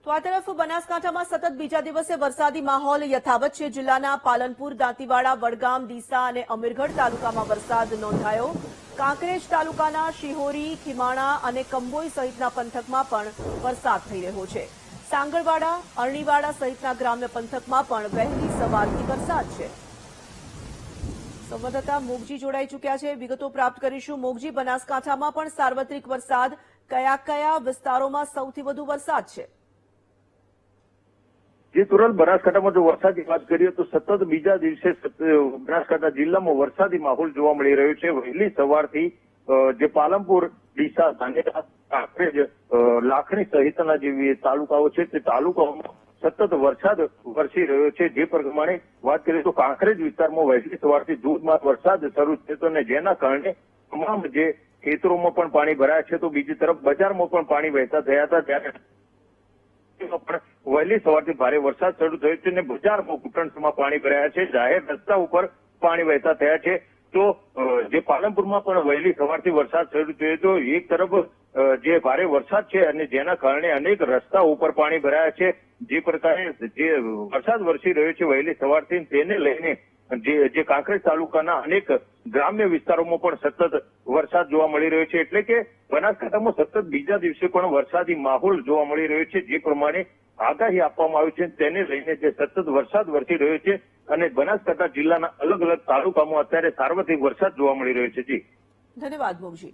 તો આ તરફ બનાસકાંઠામાં સતત બીજા દિવસે વરસાદી માહોલ યથાવત છે। જિલ્લાના પાલનપુર, દાંતીવાડા, વડગામ, ડીસા અને અમીરગઢ તાલુકામાં વરસાદ નોંધાયો। કાંકરેજ તાલુકાના શિહોરી, ખીમાણા અને કંબોઈ સહિતના પંથકમાં પણ વરસાદ થઈ રહ્યો છે। સાંગળવાડા, અરણીવાડા સહિતના ગ્રામ્ય પંથકમાં પણ વહેલી સવારથી વરસાદ છે। સંવાદદાતા મોગજી જોડાઈ ચૂક્યા છે, વિગતો પ્રાપ્ત કરીશું। મોગજી, બનાસકાંઠામાં પણ સાર્વત્રિક વરસાદ, કયા કયા વિસ્તારોમાં સૌથી વધુ વરસાદ છે? જે તુરંત બનાસકાંઠામાં જો વરસાદની વાત કરીએ તો સતત બીજા દિવસે બનાસકાંઠા જિલ્લામાં વરસાદી માહોલ જોવા મળી રહ્યો છે। વહેલી સવારથી જે પાલનપુર, ડીસા, ધાનેરા, કાંકરેજ, લાખણી સહિતના જે તાલુકાઓ છે તે તાલુકાઓમાં સતત વરસાદ વરસી રહ્યો છે। જે પ્રમાણે વાત કરીએ તો કાંકરેજ વિસ્તારમાં વહેલી સવારથી ધોધમાર વરસાદ શરૂ થયો અને જેના કારણે તમામ જે ખેતરોમાં પણ પાણી ભરાયા છે, તો બીજી તરફ બજારમાં પણ પાણી વહેતા થયા હતા। ત્યારે પણ વહેલી સવારથી ભારે વરસાદ શરૂ થયો છે અને બજારમાં ઘૂંટણસમાં પાણી ભરાયા છે। જાહેર રસ્તા ઉપર પાણી વહેતા થયા છે। તો જે પાલનપુરમાં પણ વહેલી સવારથી વરસાદ શરૂ થયો તો એક તરફ જે ભારે વરસાદ છે અને જેના કારણે અનેક રસ્તા ઉપર પાણી ભરાયા છે। જે પ્રકારે જે વરસાદ વરસી રહ્યો છે વહેલી સવારથી, તેને લઈને જે કાંકરેજ તાલુકાના અનેક ગ્રામ્ય વિસ્તારોમાં પણ સતત વરસાદ જોવા મળી રહ્યો છે। એટલે કે બનાસકાંઠામાં સતત બીજા દિવસે પણ વરસાદી માહોલ જોવા મળી રહ્યો છે। જે પ્રમાણે આગાહી આપવામાં આવી છે તેને લઈને જે સતત વરસાદ વરસી રહ્યો છે અને બનાસકાંઠા જિલ્લાના અલગ અલગ તાલુકામાં અત્યારે સાર્વત્રિક વરસાદ જોવા મળી રહ્યો છે। જી, ધન્યવાદ મોગજી।